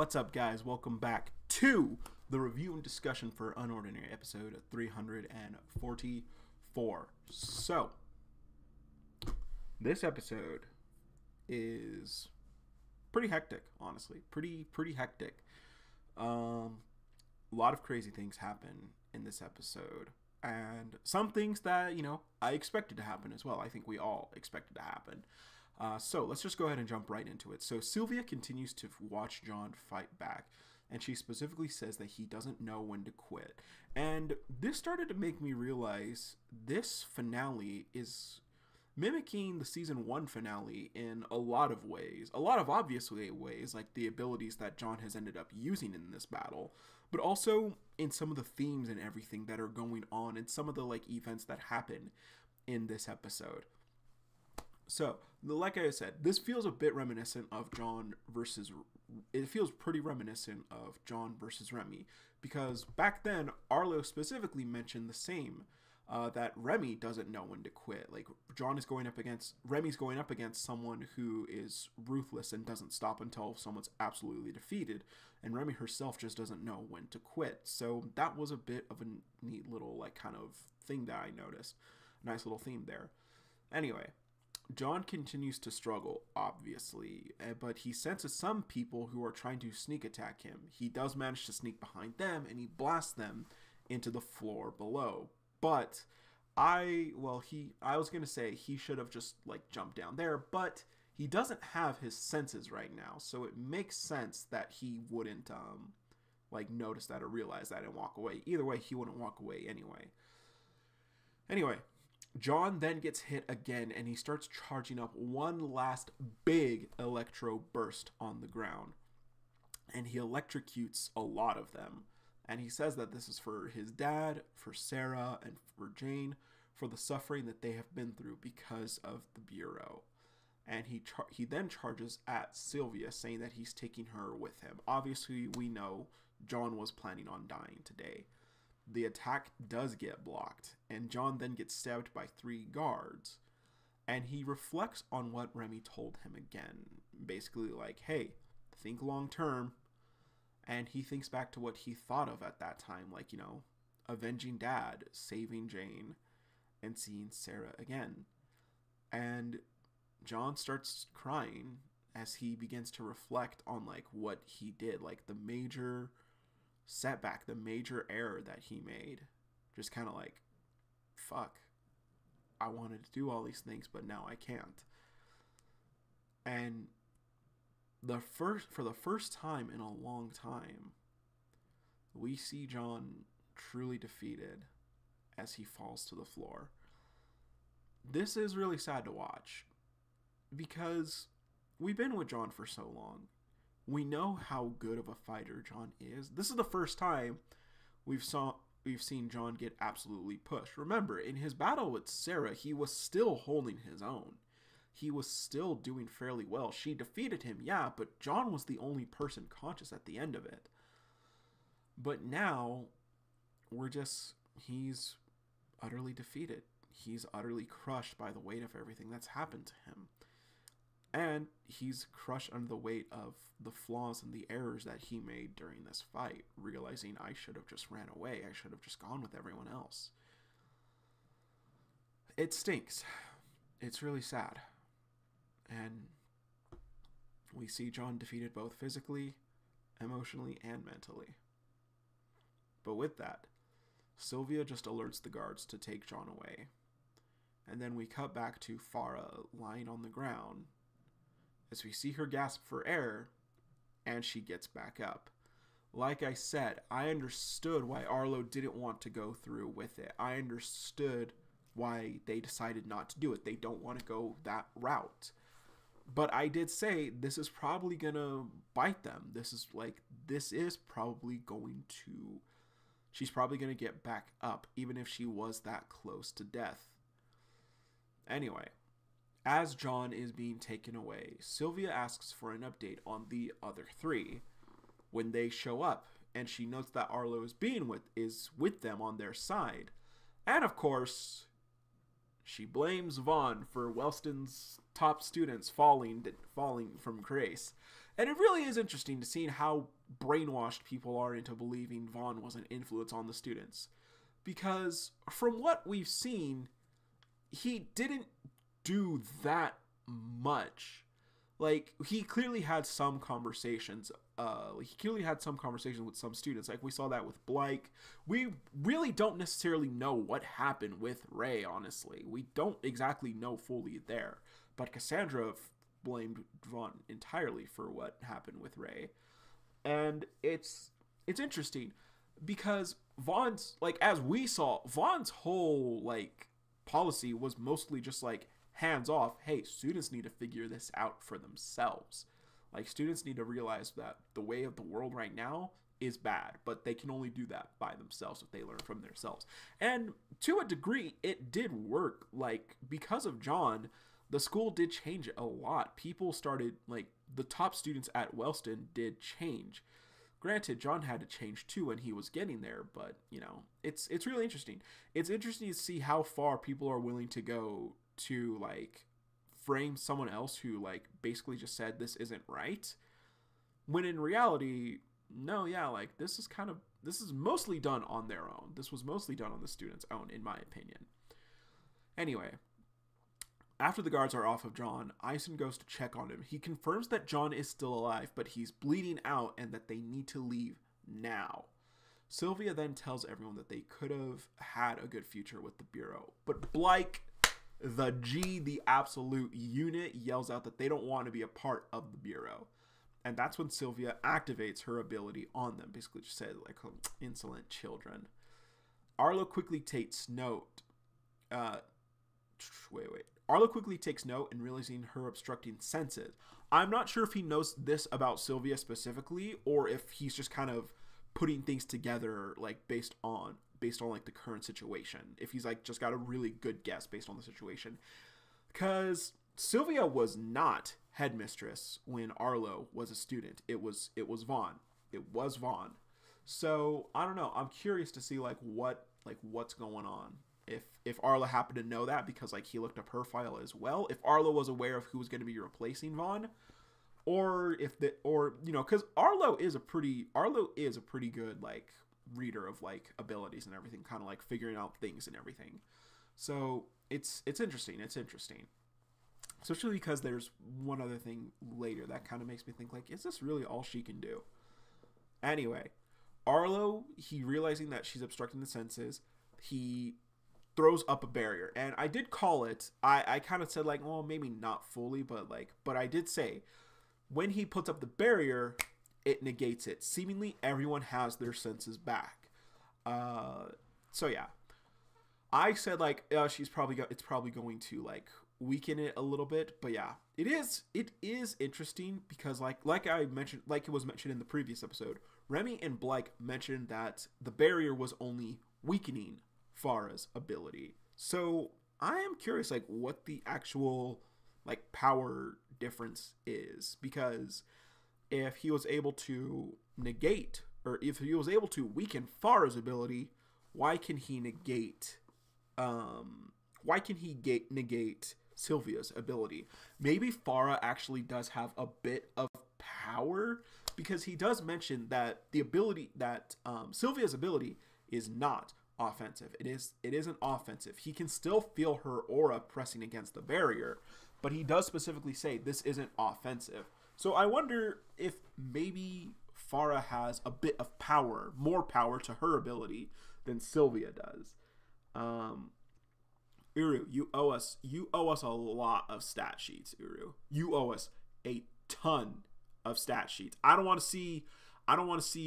What's up, guys? Welcome back to the review and discussion for UnOrdinary episode 344. So, this episode is pretty hectic, honestly. Pretty hectic. A lot of crazy things happen in this episode. And some things that, I expected to happen as well. I think we all expected to happen. So let's just go ahead and jump right into it. So Sylvia continues to watch John fight back, and she specifically says that he doesn't know when to quit. And this started to make me realize this finale is mimicking the season 1 finale in a lot of ways. A lot of obvious ways, like the abilities that John has ended up using in this battle, but also in some of the themes and everything that are going on and some of the events that happen in this episode. So, like I said, this feels a bit reminiscent of it feels pretty reminiscent of John versus Remy, because back then, Arlo specifically mentioned the same, that Remy doesn't know when to quit. Like, Remy's going up against someone who is ruthless and doesn't stop until someone's absolutely defeated, and Remy herself just doesn't know when to quit. So, that was a bit of a neat little, kind of thing that I noticed. Nice little theme there. Anyway, John continues to struggle, obviously, but he senses some people who are trying to sneak attack him. He does manage to sneak behind them, and he blasts them into the floor below. But I was going to say he should have just, jumped down there, but he doesn't have his senses right now, so it makes sense that he wouldn't, notice that or realize that and walk away. Either way, he wouldn't walk away anyway. Anyway, John then gets hit again, and he starts charging up one last big electro burst on the ground. And he electrocutes a lot of them. And he says that this is for his dad, for Sarah, and for Jane, for the suffering that they have been through because of the Bureau. And he then charges at Sylvia, saying that he's taking her with him. Obviously, we know John was planning on dying today. The attack does get blocked, and John then gets stabbed by 3 guards, and he reflects on what Remy told him again, basically hey, think long term, and he thinks back to what he thought of at that time, avenging Dad, saving Jane, and seeing Sarah again. And John starts crying as he begins to reflect on what he did, the major setback, the major error that he made. Just kind of fuck, I wanted to do all these things, but now I can't. And for the first time in a long time, we see John truly defeated as he falls to the floor. This is really sad to watch, because we've been with John for so long. We know how good of a fighter John is. This is the first time we've seen John get absolutely pushed. Remember, in his battle with Sarah, he was still holding his own. He was still doing fairly well. She defeated him, yeah, but John was the only person conscious at the end of it. But now, he's utterly defeated. He's utterly crushed by the weight of everything that's happened to him. And he's crushed under the weight of the flaws and the errors that he made during this fight, realizing I should have just ran away. I should have just gone with everyone else. It stinks. It's really sad. And we see John defeated both physically, emotionally, and mentally. But with that, Sylvia just alerts the guards to take John away. And then we cut back to Farah lying on the ground, as we see her gasp for air, and she gets back up. Like I said, I understood why Arlo didn't want to go through with it. I understood why they decided not to do it. They don't want to go that route. But I did say this is probably gonna bite them. She's probably gonna get back up, even if she was that close to death. Anyway, as John is being taken away, Sylvia asks for an update on the other 3 when they show up, and she notes that Arlo is with them on their side. And of course, she blames Vaughn for Welston's top students falling from grace. And it really is interesting to see how brainwashed people are into believing Vaughn was an influence on the students. Because from what we've seen, he didn't do that much. Like, he clearly had some conversations. With some students. Like, we saw that with Blake. We really don't necessarily know what happened with Ray, honestly. We don't exactly know fully there. But Cassandra blamed Vaughn entirely for what happened with Ray. And it's interesting because Vaughn's, like, as we saw, Vaughn's whole, like, policy was mostly just, like, hands off. Hey, students need to figure this out for themselves. Like, students need to realize that the way of the world right now is bad, but they can only do that by themselves if they learn from themselves. And to a degree, it did work. Like, because of John, the school did change a lot. People started, like, the top students at Wellston did change. Granted, John had to change too when he was getting there, but, you know, it's really interesting. It's interesting to see how far people are willing to go to, like, frame someone else who, like, basically just said this isn't right, when in reality, no, yeah, like, this is mostly done on their own. This was mostly done on the students' own, in my opinion. Anyway, after the guards are off of John, Eisen goes to check on him. He confirms that John is still alive, but he's bleeding out and that they need to leave now. Sylvia then tells everyone that they could have had a good future with the Bureau, but Blake, the absolute unit, yells out that they don't want to be a part of the Bureau. And that's when Sylvia activates her ability on them. Basically just said, like, insolent children. Arlo quickly takes note. Arlo quickly takes note and realizing her obstructing senses. I'm not sure if he knows this about Sylvia specifically, or if he's just kind of putting things together, like, based on like the current situation. If he's, like, just got a really good guess based on the situation. Because Sylvia was not headmistress when Arlo was a student. It was Vaughn. It was Vaughn. So I don't know. I'm curious to see what's going on. If Arlo happened to know that because, like, he looked up her file as well. If Arlo was aware of who was going to be replacing Vaughn, or because Arlo is a pretty good, like, reader of, like, abilities and everything, kind of like figuring out things and everything. So it's interesting. Especially because there's one other thing later that kind of makes me think, like, is this really all she can do? Anyway, Arlo, he realizing that she's obstructing the senses, he throws up a barrier. And I did call it, I kind of said, like, well, maybe not fully, but I did say, when he puts up the barrier, it negates it. Seemingly everyone has their senses back. So yeah, I said, like, it's probably going to, like, weaken it a little bit, but yeah, it is interesting because, like I mentioned, like it was mentioned in the previous episode, Remy and Blake mentioned that the barrier was only weakening Farah's ability. So I am curious, like, what the actual, like, power difference is, because if he was able to negate, or if he was able to weaken Farah's ability, why can he negate Sylvia's ability? Maybe Farah actually does have a bit of power, because he does mention that the ability that Sylvia's ability is not offensive. It isn't offensive. He can still feel her aura pressing against the barrier, but he does specifically say this isn't offensive. So I wonder if maybe Farah has a bit of power, more power to her ability than Sylvia does. Uru, you owe us a lot of stat sheets, Uru. You owe us a ton of stat sheets. I don't want to see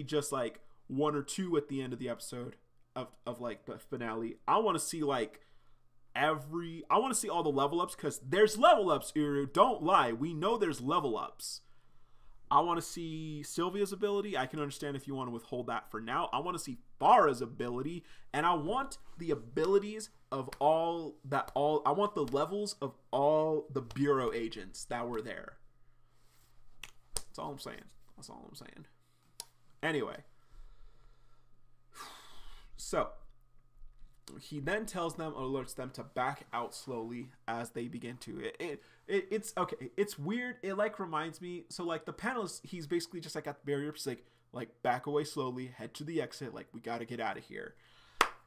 just, like, one or two at the end of the episode of like the finale. I want to see, like, I want to see all the level ups, because there's level ups, Uru. Don't lie. We know there's level ups. I want to see Sylvia's ability. I can understand if you want to withhold that for now. I want to see Farah's ability, and I want the abilities of I want the levels of all the Bureau agents that were there. That's all I'm saying. Anyway. So, he then tells them, alerts them to back out slowly as they begin to. It's okay. It's weird. It like reminds me. So like the panelist, he's basically just like at the barrier. He's like back away slowly, head to the exit. Like we got to get out of here.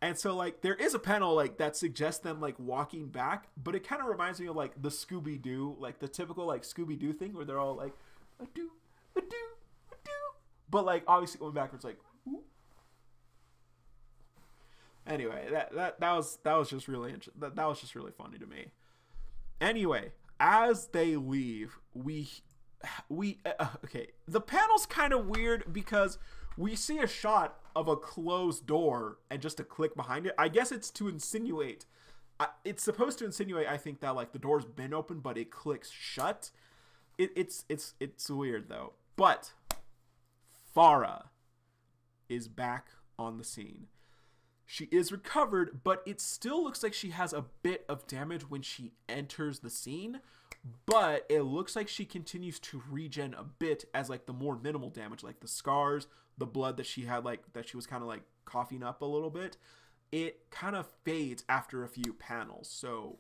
And so like there is a panel like that suggests them like walking back, but it kind of reminds me of like the Scooby Doo, like the typical like Scooby Doo thing where they're all like a do, but like obviously going backwards like. Ooh. Anyway, that was just really that was just really funny to me. Anyway, as they leave, okay, the panel's kind of weird because we see a shot of a closed door and just a click behind it. I guess it's to insinuate. It's supposed to insinuate, I think, that like the door's been open, but it clicks shut. It's weird though. But Farah is back on the scene. She is recovered, but it still looks like she has a bit of damage when she enters the scene. But it looks like she continues to regen a bit as like the more minimal damage, like the scars, the blood that she had, like that she was kind of like coughing up a little bit. It kind of fades after a few panels. So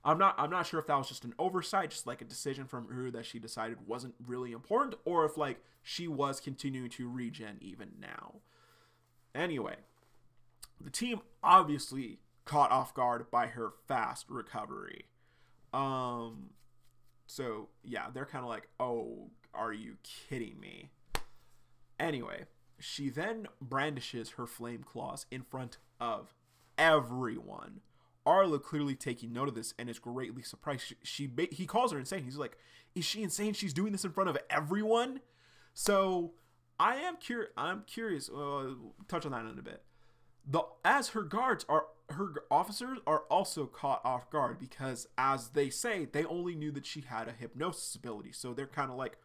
I'm not sure if that was just an oversight, just like a decision from her that she decided wasn't really important, or if like she was continuing to regen even now. Anyway, the team obviously caught off guard by her fast recovery. So yeah, they're kind of like, oh, are you kidding me? Anyway, she then brandishes her flame claws in front of everyone. Arlo clearly taking note of this and is greatly surprised. He calls her insane. He's like, is she insane? She's doing this in front of everyone? So I'm curious. Touch on that in a bit. As her officers are also caught off guard because, as they say, they only knew that she had a hypnosis ability. So they're kind of like,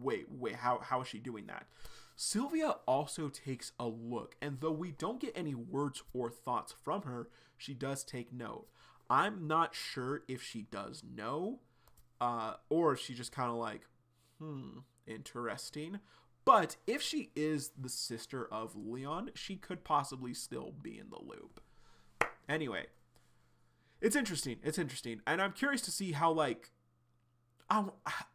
wait, how is she doing that? Sylvia also takes a look, and though we don't get any words or thoughts from her, she does take note. I'm not sure if she does know, or if she just kind of like, interesting. But if she is the sister of Leon, she could possibly still be in the loop. Anyway, it's interesting. It's interesting. And I'm curious to see how, like,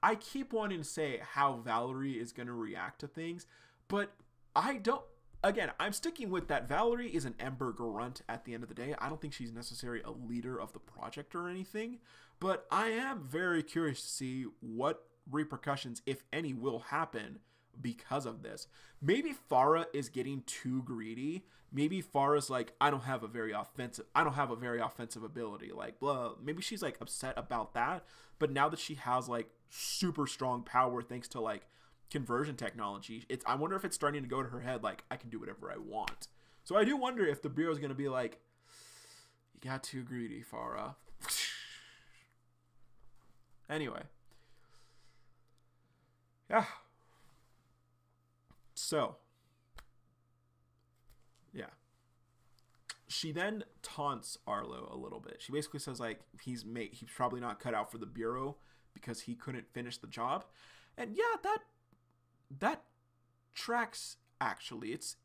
I keep wanting to say how Valerie is going to react to things, but I don't. Again, I'm sticking with that Valerie is an Ember grunt at the end of the day. I don't think she's necessarily a leader of the project or anything, but I am very curious to see what repercussions, if any, will happen because of this. Maybe Farah is getting too greedy. Maybe Farah's like, I don't have a very offensive ability. Like, blah. Maybe she's like upset about that. But now that she has like super strong power thanks to like conversion technology, I wonder if it's starting to go to her head like, I can do whatever I want. So I do wonder if the Bureau is going to be like, you got too greedy, Farah. Anyway. Yeah. So, yeah. She then taunts Arlo a little bit. She basically says like he's probably not cut out for the Bureau because he couldn't finish the job. And yeah, that tracks actually. It's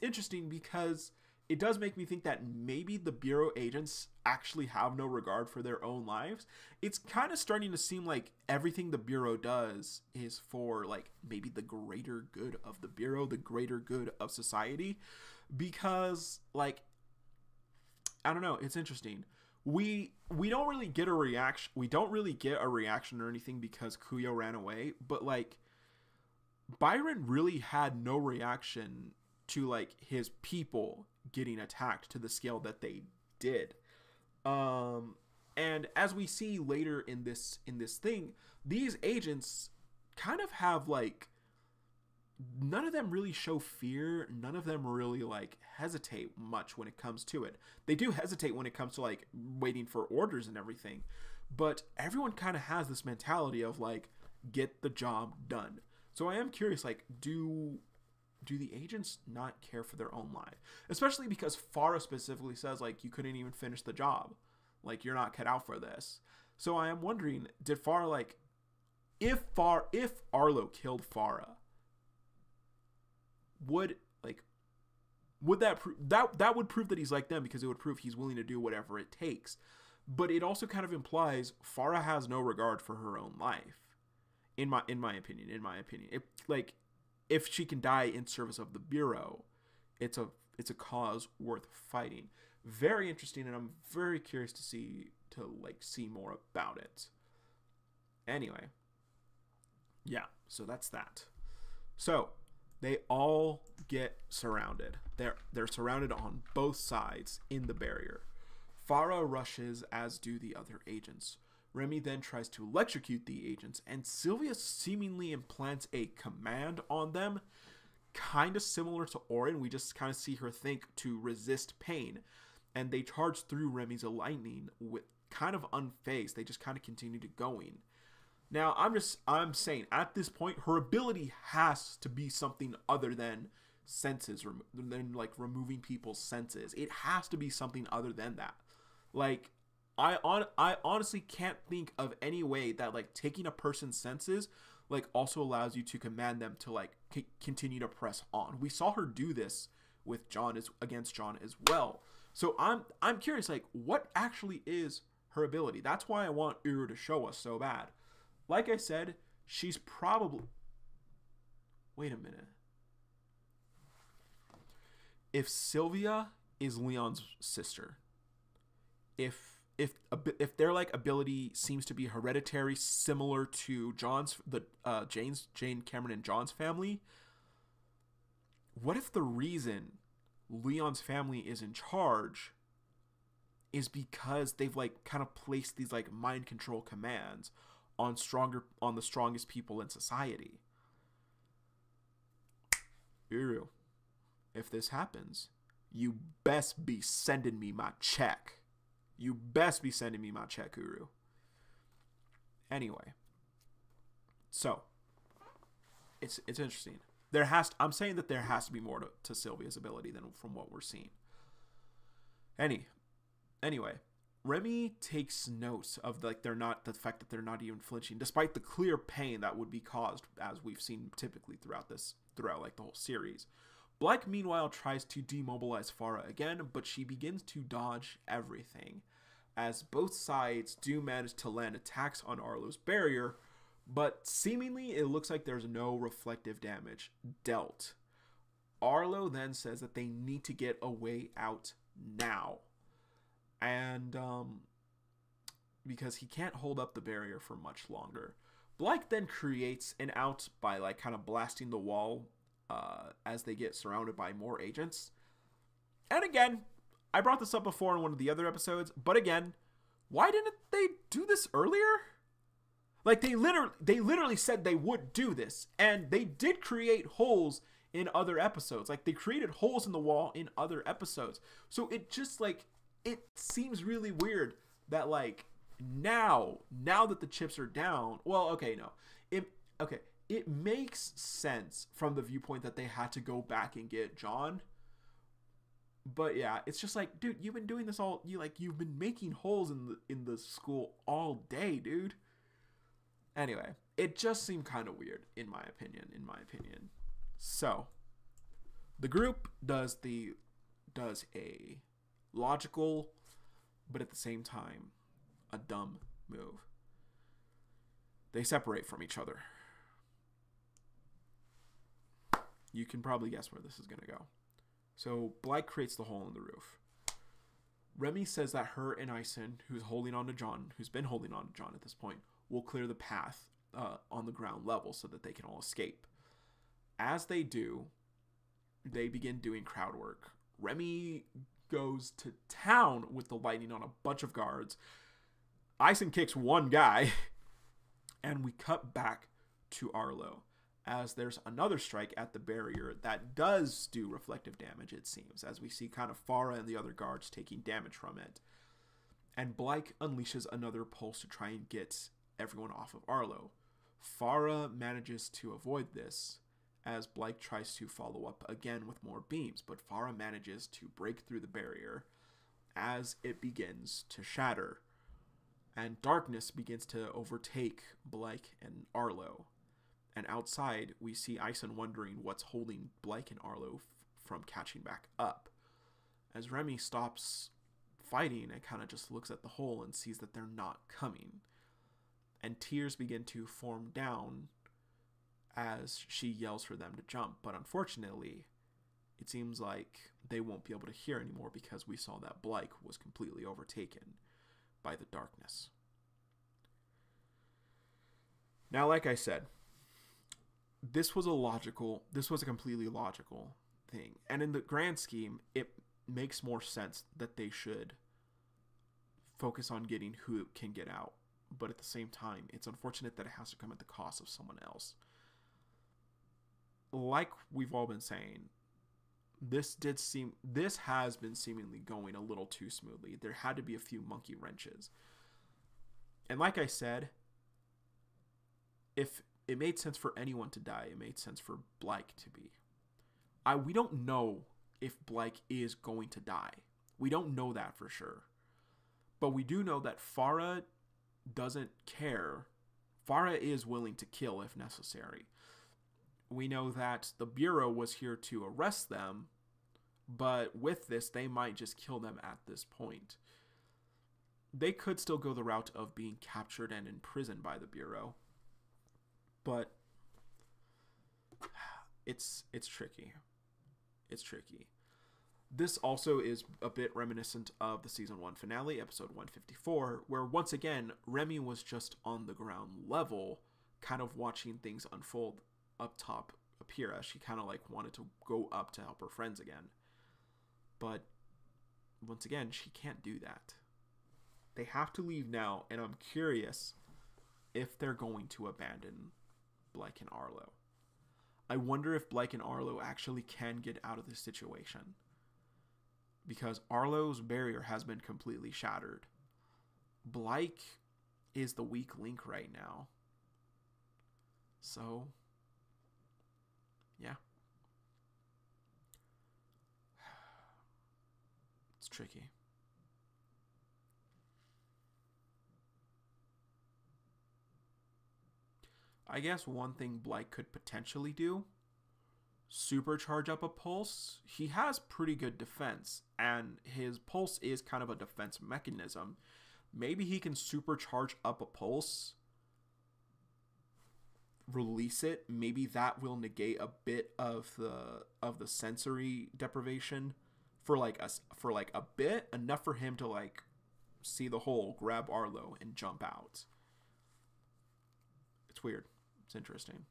interesting because it does make me think that maybe the Bureau agents actually have no regard for their own lives. It's kind of starting to seem like everything the Bureau does is for like maybe the greater good of the Bureau, the greater good of society, because like, I don't know, it's interesting. We don't really get a reaction. We don't really get a reaction or anything because Kuyo ran away, but like Byron really had no reaction to like his people getting attacked to the scale that they did. And as we see later in this thing, these agents kind of have like, none of them really show fear. None of them really like hesitate much when it comes to it. They do hesitate when it comes to like waiting for orders and everything, but everyone kind of has this mentality of like, get the job done. So I am curious, like, do the agents not care for their own life? Especially because Farah specifically says, like, you couldn't even finish the job. Like, you're not cut out for this. So I am wondering, did Farah, like, if Arlo killed Farah, would, like, would that would prove that he's like them, because it would prove he's willing to do whatever it takes. But it also kind of implies Farah has no regard for her own life. In my opinion, if she can die in service of the Bureau, it's a cause worth fighting. Very interesting, and I'm very curious to see more about it. Anyway, yeah, so that's that. So they all get surrounded. They're surrounded on both sides in the barrier. Farah rushes, as do the other agents. Remy then tries to electrocute the agents, and Sylvia seemingly implants a command on them, kind of similar to Orin. We just kind of see her think to resist pain, and they charge through Remy's lightning with kind of unfazed. They just kind of continue to going. Now, I'm saying at this point, her ability has to be something other than senses, than like removing people's senses. It has to be something other than that. Like, I honestly can't think of any way that like taking a person's senses like also allows you to command them to like continue to press on. We saw her do this with against John as well. So I'm curious, like, what actually is her ability? That's why I want Uru to show us so bad. Like I said, she's probably... Wait a minute. If Sylvia is Leon's sister, if their like ability seems to be hereditary, similar to Jane, Cameron, and John's family, what if the reason Leon's family is in charge is because they've like kind of placed these like mind control commands on the strongest people in society? Uru, if this happens, you best be sending me my check. You best be sending me my check, Uru. Anyway, so it's interesting. I'm saying that there has to be more to Sylvia's ability than from what we're seeing. Anyway, Remy takes note of the fact that they're not even flinching, despite the clear pain that would be caused, as we've seen typically throughout like the whole series. Blyke, meanwhile, tries to demobilize Farah again, but she begins to dodge everything, as both sides do manage to land attacks on Arlo's barrier, but seemingly it looks like there's no reflective damage dealt. Arlo then says that they need to get a way out now, and because he can't hold up the barrier for much longer. Blyke then creates an out by like kind of blasting the wall as they get surrounded by more agents. And again, I brought this up before in one of the other episodes, but again, why didn't they do this earlier? Like, they literally said they would do this, and they did create holes in other episodes. Like, they created holes in the wall in other episodes. So it just like, it seems really weird that like now that the chips are down, well, okay, no. It makes sense from the viewpoint that they had to go back and get John. But yeah, it's just like, dude, you've been doing this you've been making holes in the school all day, dude. Anyway, it just seemed kind of weird in my opinion. So, the group does a logical, but at the same time, a dumb move. They separate from each other. You can probably guess where this is going to go. So, Blyke creates the hole in the roof. Remy says that her and Ison, who's been holding on to John at this point, will clear the path on the ground level so that they can all escape. As they do, they begin doing crowd work. Remy goes to town with the lightning on a bunch of guards. Ison kicks one guy, and we cut back to Arlo, as there's another strike at the barrier that does do reflective damage, it seems, as we see kind of Farah and the other guards taking damage from it. And Blyke unleashes another pulse to try and get everyone off of Arlo. Farah manages to avoid this, as Blyke tries to follow up again with more beams, but Farah manages to break through the barrier as it begins to shatter, and darkness begins to overtake Blyke and Arlo. And outside, we see Ison wondering what's holding Blyke and Arlo from catching back up. As Remy stops fighting and kind of just looks at the hole and sees that they're not coming. And tears begin to form down as she yells for them to jump. But unfortunately, it seems like they won't be able to hear anymore because we saw that Blyke was completely overtaken by the darkness. Now, like I said, this was a completely logical thing. And in the grand scheme, it makes more sense that they should focus on getting who can get out. But at the same time, it's unfortunate that it has to come at the cost of someone else. Like we've all been saying, this has been seemingly going a little too smoothly. There had to be a few monkey wrenches. And like I said, if it made sense for anyone to die, it made sense for Blyke to be. We don't know if Blyke is going to die. We don't know that for sure. But we do know that Farah doesn't care. Farah is willing to kill if necessary. We know that the Bureau was here to arrest them, but with this, they might just kill them at this point. They could still go the route of being captured and imprisoned by the Bureau, but it's tricky. It's tricky. This also is a bit reminiscent of the season 1 finale, episode 154, where once again, Remy was just on the ground level, kind of watching things unfold up top appear as she kind of like wanted to go up to help her friends again. But once again, she can't do that. They have to leave now, and I'm curious if they're going to abandon Blyke and Arlo. I wonder if Blyke and Arlo actually can get out of this situation, because Arlo's barrier has been completely shattered. Blyke is the weak link right now. So, yeah. It's tricky. I guess one thing Blyke could potentially do, supercharge up a pulse. He has pretty good defense, and his pulse is kind of a defense mechanism. Maybe he can supercharge up a pulse, release it. Maybe that will negate a bit of the sensory deprivation for a bit, enough for him to like see the hole, grab Arlo, and jump out. It's weird. It's interesting.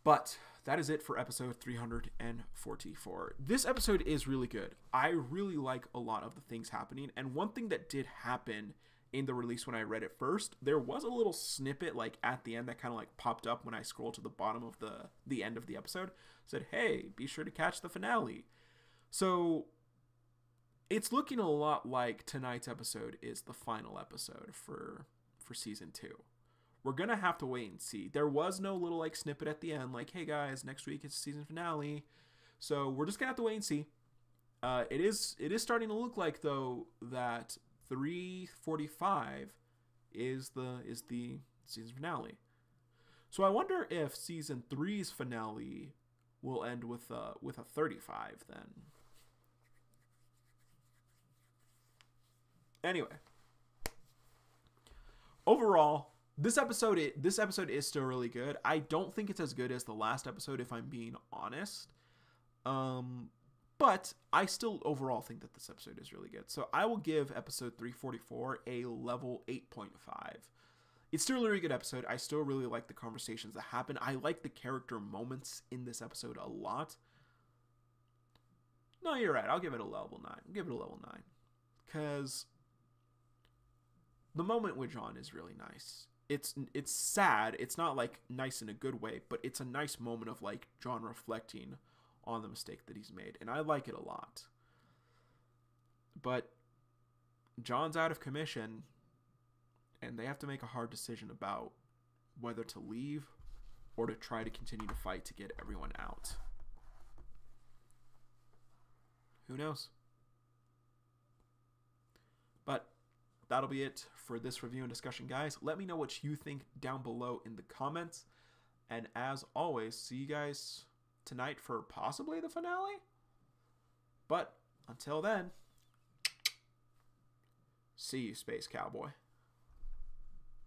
But that is it for episode 344. This episode is really good. I really like a lot of the things happening. And one thing that did happen in the release when I read it first, there was a little snippet like at the end that kind of like popped up when I scrolled to the bottom of the end of the episode. It said, hey, be sure to catch the finale. So it's looking a lot like tonight's episode is the final episode for season 2. We're going to have to wait and see. There was no little like snippet at the end like, hey guys, next week is the season finale. So we're just going to have to wait and see. It is starting to look like though that 345 is the season finale. So I wonder if season 3's finale will end with a 35 then. Anyway, overall, this episode is still really good. I don't think it's as good as the last episode, if I'm being honest. But I still overall think that this episode is really good. So I will give episode 344 a level 8.5. It's still a really good episode. I still really like the conversations that happen. I like the character moments in this episode a lot. No, you're right. I'll give it a level 9. I'll give it a level 9. Because the moment with John is really nice. It's sad. It's not like nice in a good way, but it's a nice moment of like John reflecting on the mistake that he's made, and I like it a lot. But John's out of commission, and they have to make a hard decision about whether to leave or to try to continue to fight to get everyone out. Who knows? But that'll be it for this review and discussion, guys. Let me know what you think down below in the comments. And as always, see you guys tonight for possibly the finale. But until then, see you, Space Cowboy.